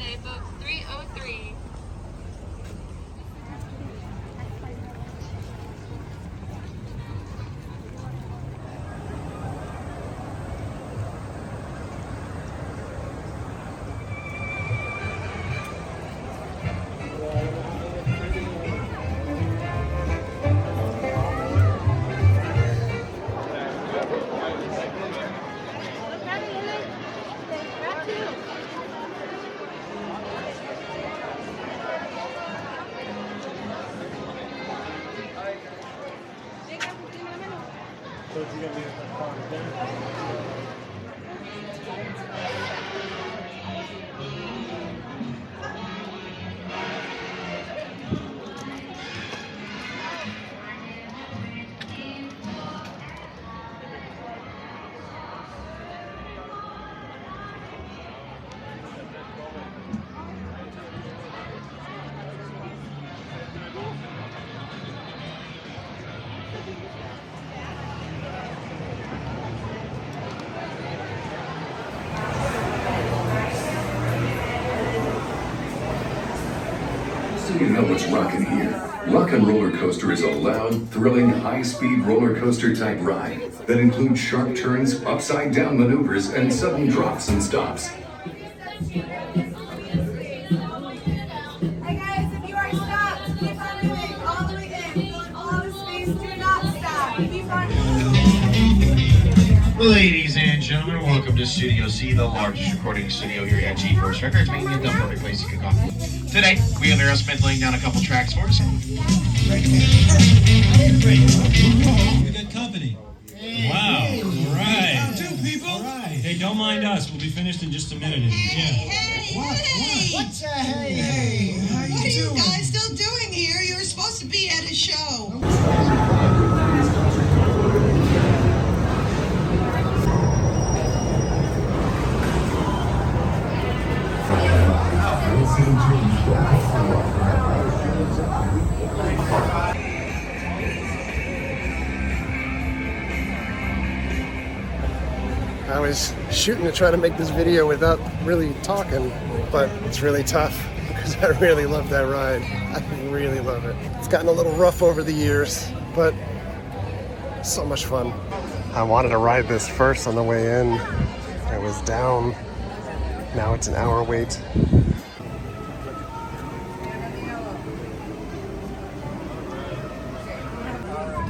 Sunday, boat 303. So you know what's rockin' here. Rock and Roller Coaster is a loud, thrilling, high-speed roller coaster type ride that includes sharp turns, upside-down maneuvers, and sudden drops and stops. Hey guys, if you are stopped, keep on moving all the way in. Fill in all the space, do not stop. Keep on Ladies and gentlemen, welcome to Studio C, the largest recording studio here at G-Force Records, making it the perfect place to kick off. Today, we have Aerosmith laying down a couple tracks for us. Great. Good company. Wow. All right. How do, people? All right. Hey, don't mind us. We'll be finished in just a minute. Hey. What's a hey? How What are you guys still doing here? You were supposed to be at a show. I was shooting to try to make this video without really talking, but it's really tough because I really love that ride. I really love it. It's gotten a little rough over the years, but so much fun. I wanted to ride this first on the way in. It was down. Now it's an hour wait.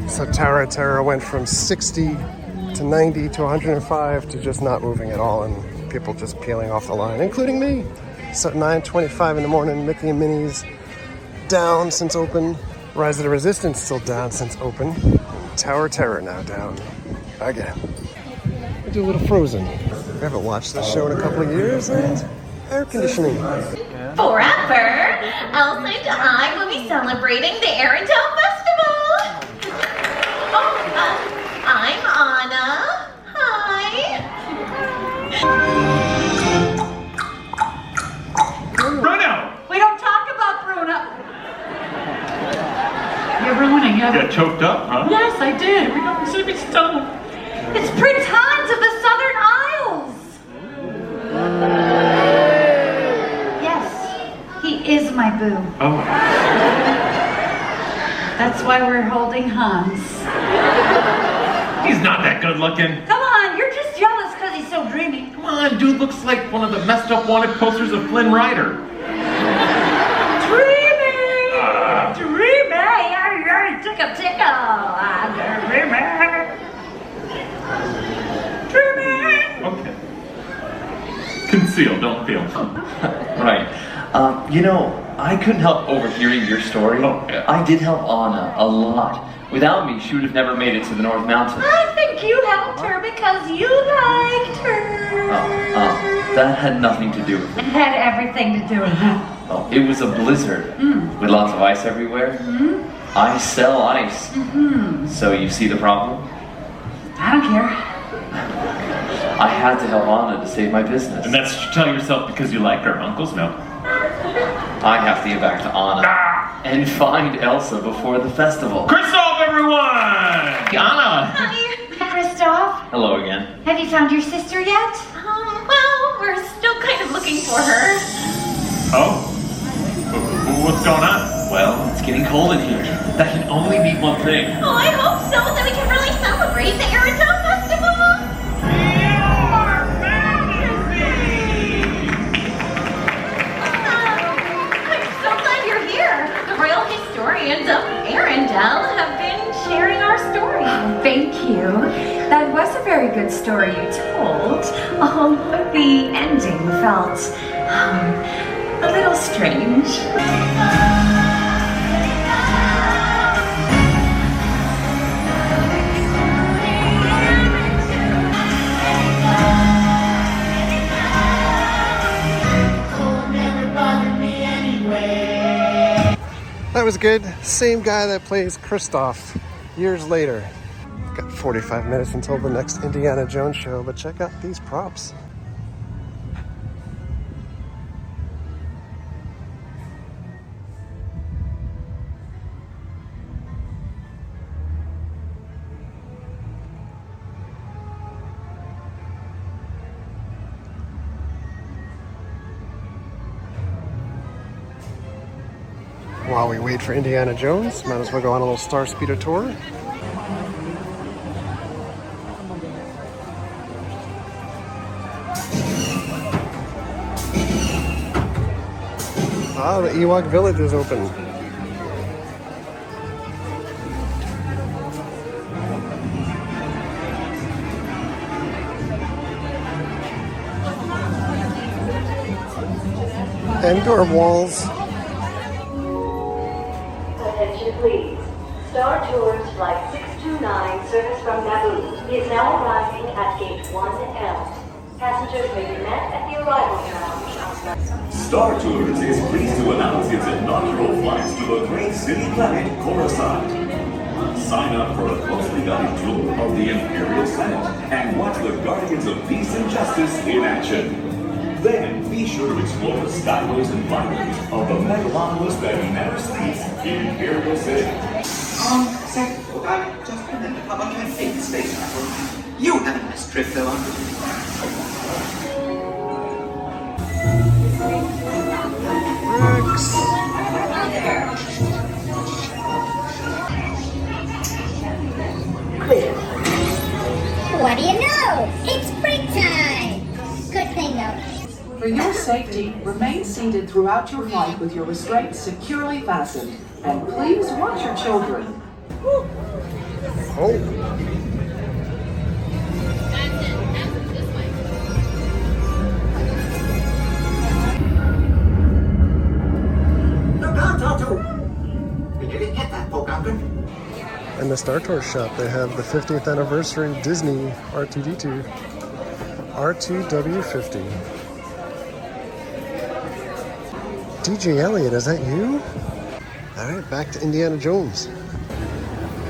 So Tower of Terror went from 60 to 90 to 105 to just not moving at all, and people just peeling off the line, including me. So at 9:25 in the morning, Mickey and Minnie's down since open. Rise of the Resistance still down since open. Tower of Terror now down again. We do a little Frozen. I haven't watched this show in a couple of years, and air conditioning. Forever, Elsa and I will be celebrating the Arendelle Festival. I'm Anna. Hi. Bruno! We don't talk about Bruno. You're ruining it. You got choked up, huh? Yes, I did. We got Mississippi Stone. It's Prince Hans of the Southern Isles. Yes, he is my boo. Oh. That's why we're holding Hans. He's not that good looking. Come on, you're just jealous because he's so dreamy. Come on, dude looks like one of the messed up wanted posters of Flynn Rider. Dreamy! Dreamy! Tickle, tickle! Dreamy! Dreamy! Okay. Conceal, don't feel. Right. You know, I couldn't help overhearing your story. Oh, yeah. I did help Anna a lot. Without me, she would have never made it to the North Mountain. I think you helped her because you liked her. That had nothing to do with It it. had everything to do with it. Oh, it was a blizzard with lots of ice everywhere. I sell ice. So you see the problem? I don't care. I had to help Anna to save my business. And that's tell yourself because you like her uncle's milk. I have to get back to Anna and find Elsa before the festival. Kristoff, everyone! Anna! Hi, Kristoff. Hello again. Have you found your sister yet? Well, we're still kind of looking for her. Oh? What's going on? Well, it's getting cold in here. That can only mean one thing. Oh, I hope so, then we can really celebrate the Arendelle Festival. I'm so glad you're here. The royal historians of Arendelle have been sharing our story. Thank you. That was a very good story you told. But the ending felt a little strange. That was good. Same guy that plays Kristoff years later. Got 45 minutes until the next Indiana Jones show, but check out these props. While we wait for Indiana Jones, might as well go on a little Star Speeder tour. Ah, the Ewok Village is open. Endor walls. Attention please. Star Tours Flight 629 service from Naboo is now arriving at Gate 1L. Passengers may be met at the arrival lounge outside. Star Tours is pleased to announce its inaugural flights to the great city planet Coruscant. Sign up for a closely guided tour of the Imperial Senate and watch the Guardians of Peace and Justice in action. Then be sure to explore the skyways and byways of the megalopolis that never sleeps in Imperial City. Sir, I just remembered how much I hate space travel. You have a nice trip, though, aren't you? Clear. What do you know? It's break time! Good thing though. For your safety, remain seated throughout your flight with your restraints securely fastened. And please watch your children. Look out, Otto! We didn't get that, Pocahontas. In the Star Tours shop, they have the 50th anniversary Disney R2-D2 R2W50. DJ Elliott, is that you? Alright, back to Indiana Jones.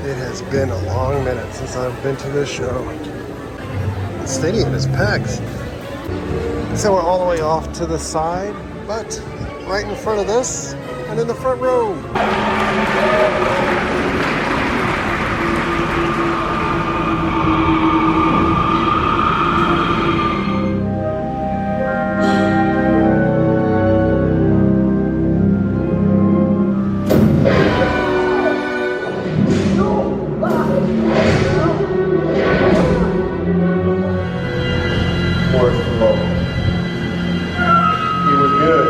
It has been a long minute since I've been to this show. The stadium is packed. So we're all the way off to the side, but right in front of this and in the front row. He was good.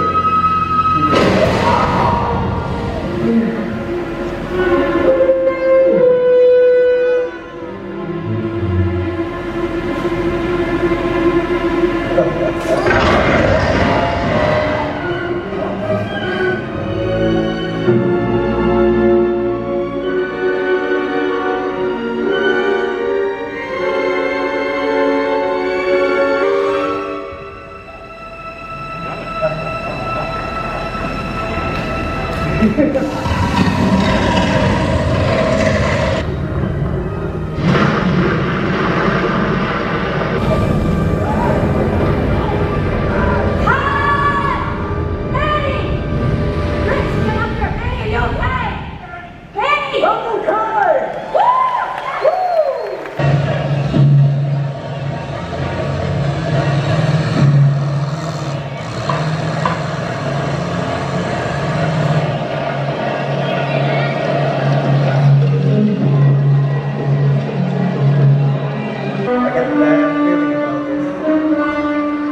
get a bad feeling about this.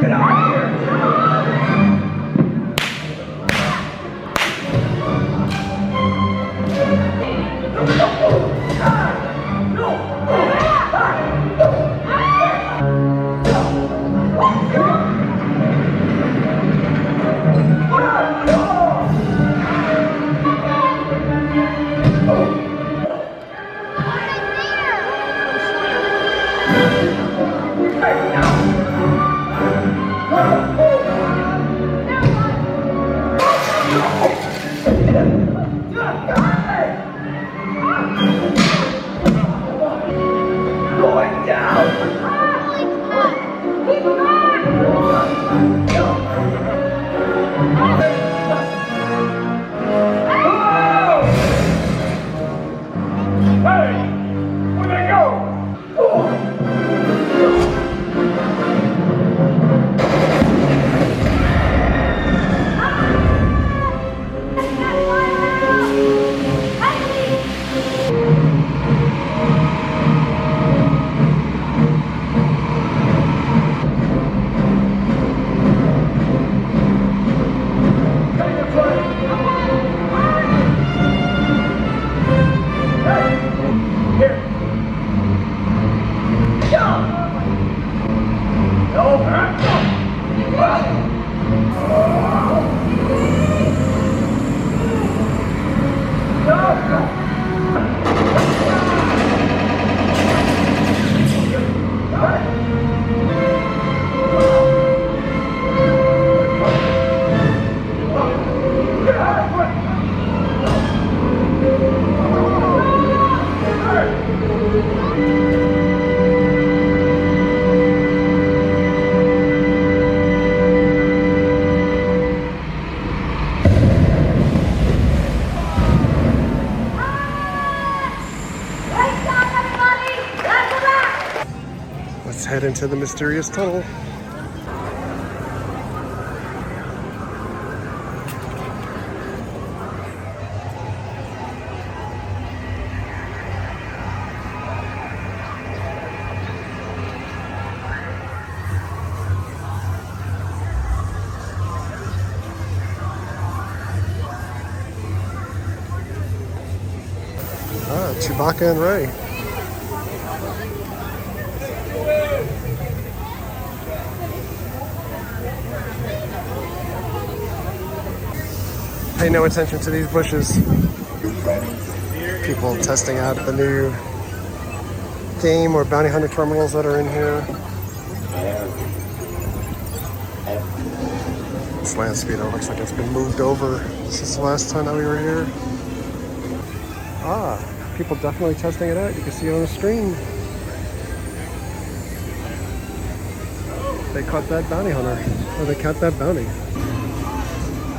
Get out of here. Going down. Let's head into the mysterious tunnel. Ah, Chewbacca and Rey. Pay no attention to these bushes. People testing out the new game or bounty hunter terminals that are in here. This land speeder looks like it's been moved over since the last time that we were here. Ah, people definitely testing it out. You can see it on the screen. They caught that bounty hunter, or they caught that bounty.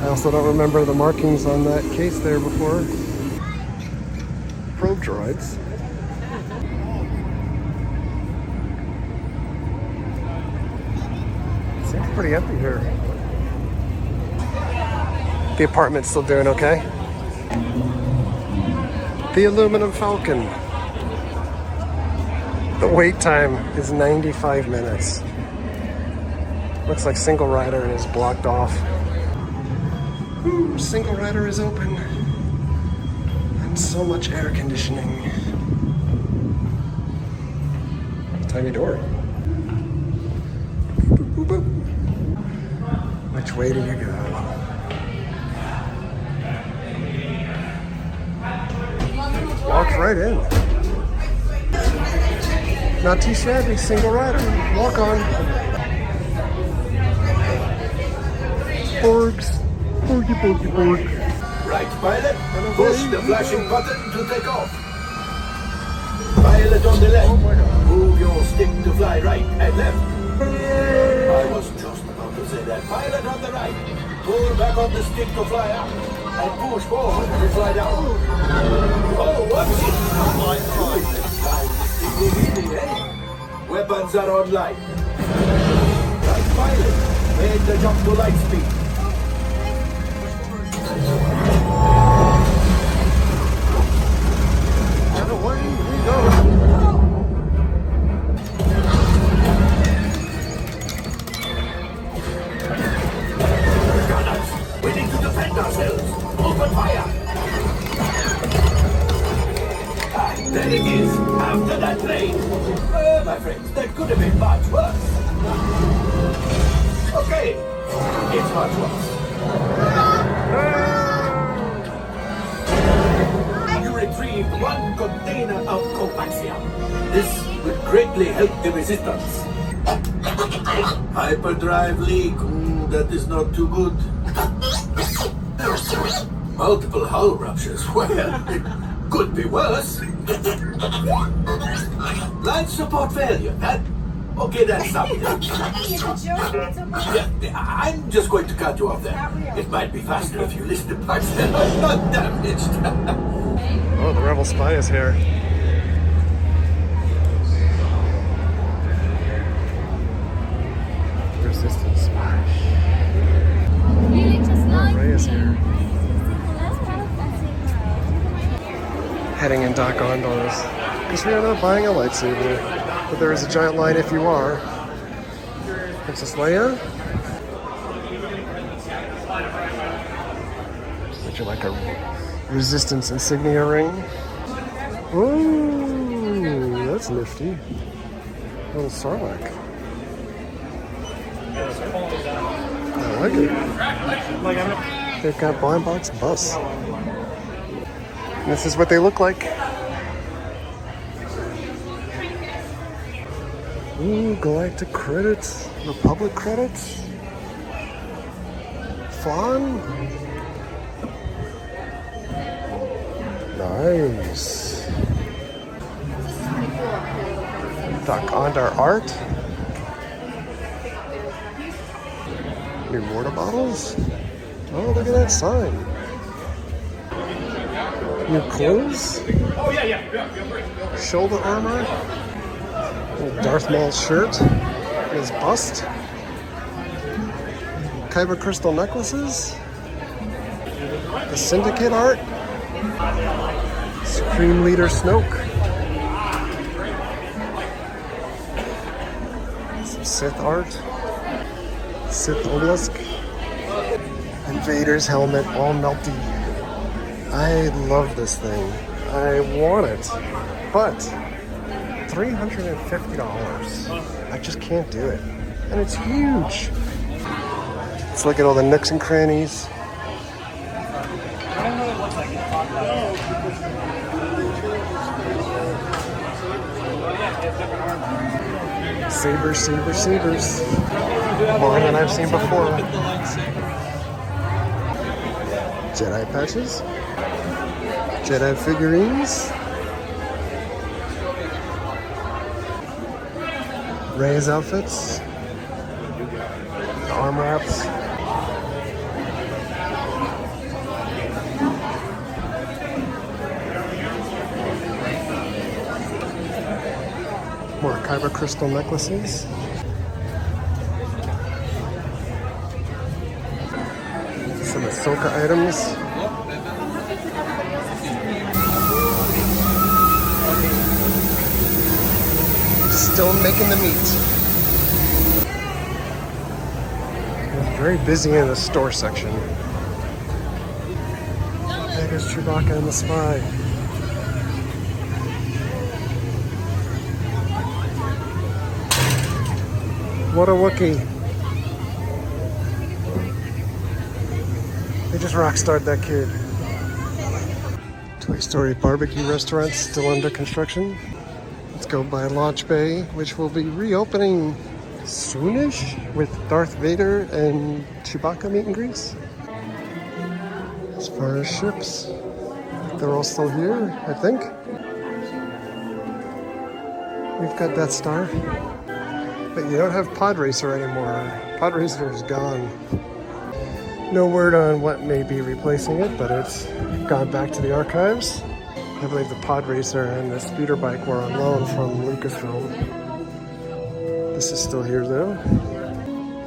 I also don't remember the markings on that case there before. Probe droids. Seems pretty empty here. The apartment's still doing okay. The aluminum Falcon. The wait time is 95 minutes. Looks like single rider is blocked off. Ooh, single rider is open. And so much air conditioning. Tiny door. Boop, boop, boop. Which way do you go? Walks right in. Not too shabby, single rider. Walk on. Borgs. Borgy, borgy, borg. Right, pilot. Push the flashing button to take off. Pilot on the left. Move your stick to fly right and left. I was just about to say that. Pilot on the right. Pull back on the stick to fly up. And push forward to fly down. Oh, what's it? Weapons are online. Right, pilot. Make the jump to light speed. And away we go. my friends. That could have been much worse. Okay, it's much worse. You retrieved 1 container of coaxium. This will greatly help the resistance. Hyperdrive leak. That is not too good. Multiple hull ruptures. Well, it could be worse. Life support failure. Okay, that's something. Yeah, I'm just going to cut you off there. It might be faster if you listen to parts that are not damaged. Oh, the rebel spy is here. Resistance spy. Ray is here. Heading in dock gondolas. Because we are not buying a lightsaber. But there is a giant line if you are. Princess Leia? Would you like a resistance insignia ring? Ooh, that's nifty. A little Sarlacc. I like it. They've got blind box bus. And this is what they look like. Ooh, Galactic credits, Republic credits, Flan. Nice. Doc Ondar art. New water bottles. Oh, look at that sign. New clothes. Oh, yeah. Shoulder armor. Darth Maul's shirt, his bust, Kyber crystal necklaces, the Syndicate art, Supreme Leader Snoke, some Sith art, Sith obelisk, and Vader's helmet all melty. I love this thing. I want it, but $350. I just can't do it. And it's huge. Let's look at all the nooks and crannies. Sabers, sabers, sabers. More than I've seen before. Jedi patches. Jedi figurines. Rey's outfits, the arm wraps, more Kyber crystal necklaces, some Ahsoka items. Still making the meat. It's very busy in the store section. There's Chewbacca and the spy. What a Wookiee. They just rock starred that kid. Toy Story barbecue restaurant still under construction. Let's go by Launch Bay, which will be reopening soonish with Darth Vader and Chewbacca meet and greets. As far as ships, they're all still here, I think. We've got Death Star, but you don't have Pod Racer anymore. Pod Racer is gone. No word on what may be replacing it, but it's gone back to the archives. I believe the Pod Racer and the speeder bike were on loan from Lucasfilm. This is still here though.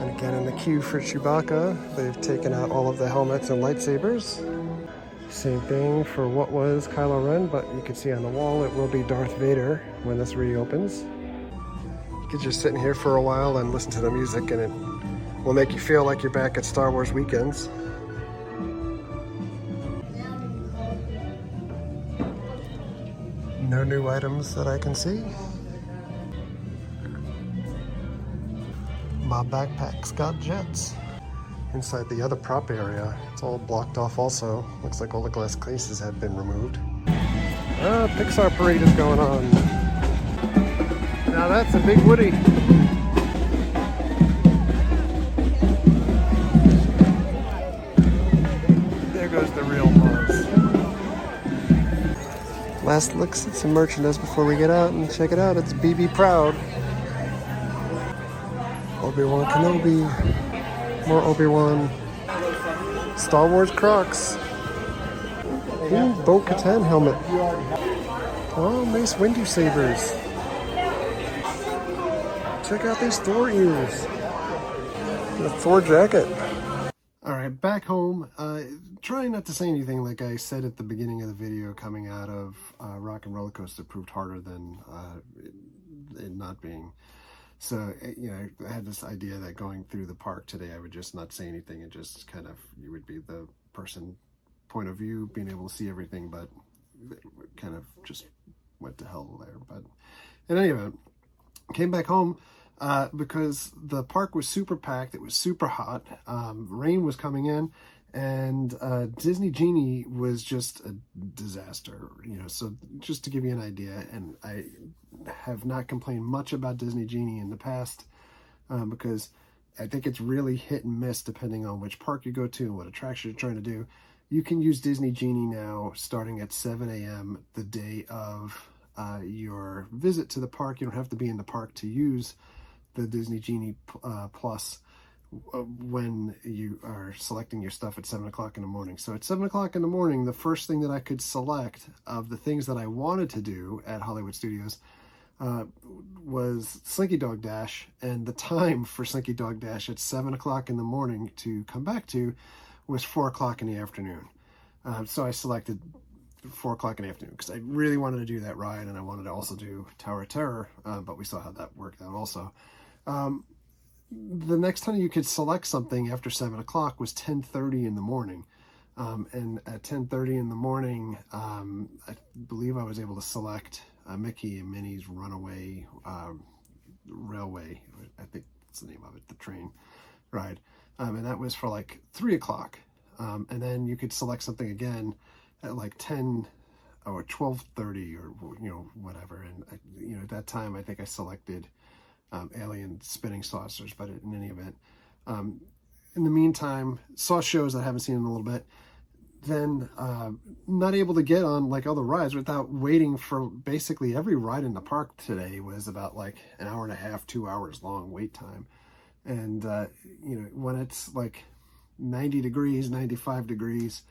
And again in the queue for Chewbacca, they've taken out all of the helmets and lightsabers. Same thing for what was Kylo Ren, but you can see on the wall it will be Darth Vader when this reopens. You could just sit in here for a while and listen to the music, and it will make you feel like you're back at Star Wars weekends. No new items that I can see. My backpack's got jets. Inside the other prop area, it's all blocked off also. Looks like all the glass cases have been removed. Pixar parade is going on. Now that's a big Woody. There goes the real Buzz. Last looks at some merchandise before we get out, and check it out, it's BB Proud. Obi-Wan Kenobi. More Obi-Wan. Star Wars Crocs. Ooh, Bo-Katan helmet. Oh, nice Windu sabers. Check out these Thor ears. The Thor jacket. Alright, back home. Trying not to say anything like I said at the beginning of the video. Coming out of Rock and Roller Coaster proved harder than it not being. So, you know, I had this idea that going through the park today, I would just not say anything and just kind of, you would be the person point of view, being able to see everything, but kind of just went to hell there. But in any event, came back home because the park was super packed. It was super hot. Rain was coming in, and Disney Genie was just a disaster, you know. So just to give you an idea, and I have not complained much about Disney Genie in the past because I think it's really hit and miss depending on which park you go to and what attraction you're trying to do. You can use Disney Genie now starting at 7 a.m. the day of your visit to the park. You don't have to be in the park to use the Disney Genie Plus when you are selecting your stuff at 7 o'clock in the morning. So at 7 o'clock in the morning, the first thing that I could select of the things that I wanted to do at Hollywood Studios was Slinky Dog Dash, and the time for Slinky Dog Dash at 7 o'clock in the morning to come back to was 4 o'clock in the afternoon. So I selected 4 o'clock in the afternoon because I really wanted to do that ride, and I wanted to also do Tower of Terror, but we saw how that worked out also. The next time you could select something after 7 o'clock was 10:30 in the morning. And at 10:30 in the morning, I believe I was able to select Mickey and Minnie's Runaway Railway. I think that's the name of it, the train ride. And that was for like 3 o'clock. And then you could select something again at like 10 or 12:30 or, you know, whatever. And, you know, at that time, I think I selected Alien Spinning Saucers, but in any event. In the meantime, saw shows I haven't seen in a little bit. Then not able to get on like other rides without waiting for basically every ride in the park today was about like an hour and a half, 2 hours long wait time. And, you know, when it's like 90 degrees, 95 degrees,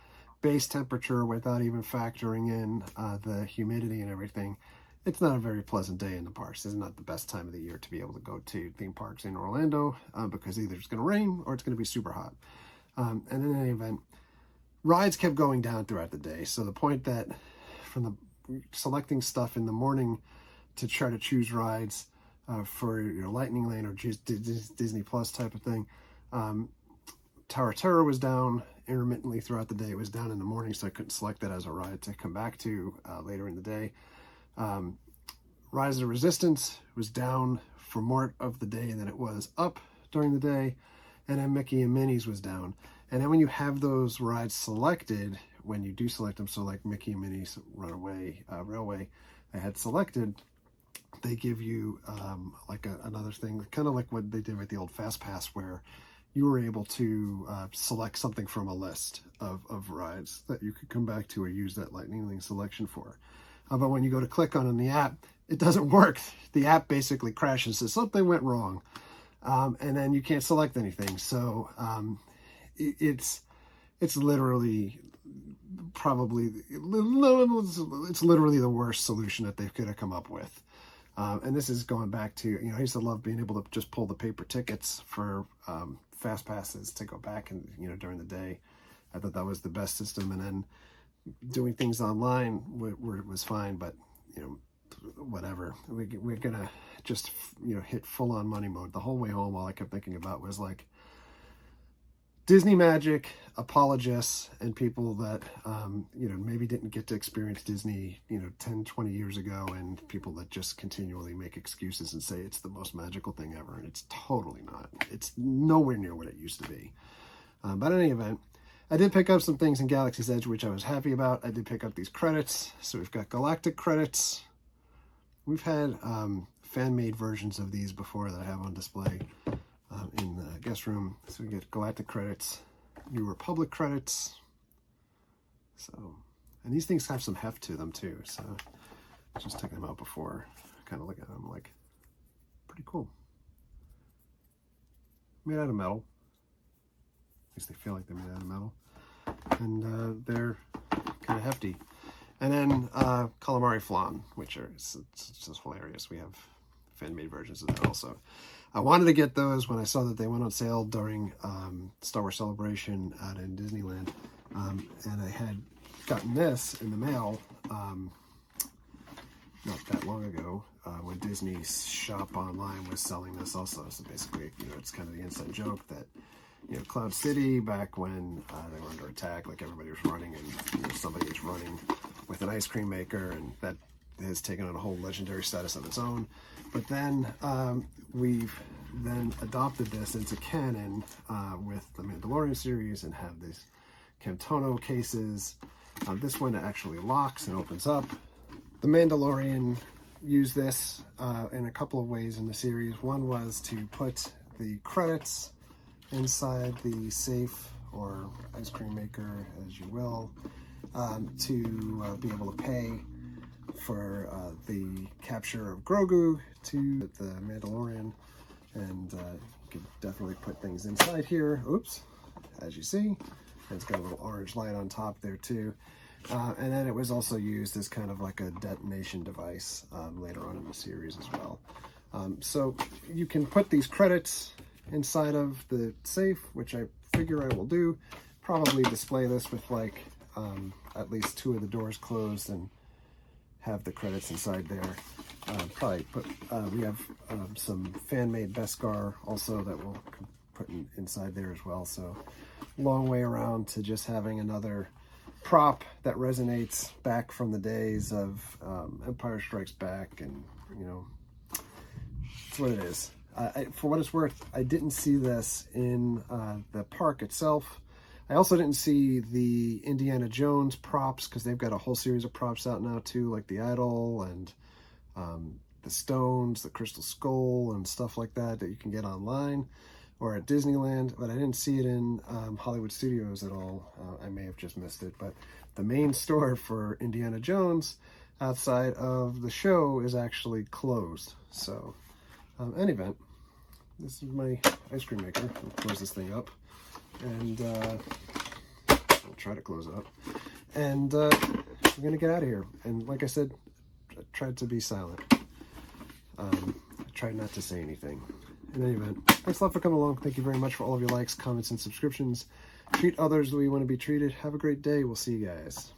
base temperature without even factoring in the humidity and everything, it's not a very pleasant day in the parks. This is not the best time of the year to be able to go to theme parks in Orlando because either it's going to rain or it's going to be super hot. And in any event, rides kept going down throughout the day. So the point that from the selecting stuff in the morning to try to choose rides for your Lightning Lane or Disney Plus type of thing, Tower of Terror was down intermittently throughout the day. It was down in the morning, so I couldn't select that as a ride to come back to later in the day. Rise of Resistance was down for more of the day than it was up during the day, and then Mickey and Minnie's was down. And then when you have those rides selected, when you do select them, so like Mickey and Minnie's Runaway Railway I had selected, they give you like another thing, kind of like what they did with the old Fast Pass, where you were able to select something from a list of rides that you could come back to or use that Lightning Lane selection for. But when you go to click on it in the app, it doesn't work. The app basically crashes, says something went wrong, and then you can't select anything. So it's literally probably, it's literally the worst solution that they could have come up with. And this is going back to, you know, I used to love being able to just pull the paper tickets for Fast Passes to go back and, you know, during the day. I thought that was the best system. And then doing things online was fine, but, you know, whatever. We're gonna just, you know, hit full-on money mode the whole way home. All I kept thinking about was like, Disney Magic apologists and people that, you know, maybe didn't get to experience Disney, you know, 10, 20 years ago, and people that just continually make excuses and say it's the most magical thing ever, and it's totally not. It's nowhere near what it used to be. But in any event, I did pick up some things in Galaxy's Edge, which I was happy about. I did pick up these credits. So we've got Galactic credits. We've had fan-made versions of these before that I have on display in the guest room. So we get Galactic credits, New Republic credits. So, and these things have some heft to them too. So just taking them out before, kind of look at them like, pretty cool. Made out of metal. At least they feel like they're made out of metal. And they're kind of hefty. And then calamari flan, which are it's just hilarious. We have fan-made versions of that also. I wanted to get those when I saw that they went on sale during Star Wars Celebration out in Disneyland. And I had gotten this in the mail not that long ago when Disney's shop online was selling this also. So basically, you know, it's kind of the inside joke that, you know, Cloud City, back when they were under attack, like everybody was running, and you know, somebody is running with an ice cream maker, and that has taken on a whole legendary status of its own. But then we've then adopted this into canon with the Mandalorian series and have these Camtono cases. This one actually locks and opens up. The Mandalorian used this in a couple of ways in the series. One was to put the credits inside the safe or ice cream maker, as you will, to be able to pay for the capture of Grogu to the Mandalorian. And you can definitely put things inside here. Oops, as you see. And it's got a little orange light on top there too. And then it was also used as kind of like a detonation device later on in the series as well. So you can put these credits inside of the safe, which I figure I will do. Probably display this with like at least 2 of the doors closed and have the credits inside there. Probably put, we have some fan-made Beskar also that we'll put inside there as well. So long way around to just having another prop that resonates back from the days of Empire Strikes Back, and you know, it's what it is. For what it's worth, I didn't see this in the park itself. I also didn't see the Indiana Jones props, because they've got a whole series of props out now too, like the idol and the stones, the crystal skull, and stuff like that that you can get online or at Disneyland, but I didn't see it in Hollywood Studios at all. I may have just missed it, but the main store for Indiana Jones outside of the show is actually closed. So, any event, this is my ice cream maker. I'll close this thing up, and I'll try to close it up. And we're gonna get out of here. And like I said, I tried to be silent. I tried not to say anything. In any event, thanks a lot for coming along. Thank you very much for all of your likes, comments, and subscriptions. Treat others the way you want to be treated. Have a great day. We'll see you guys.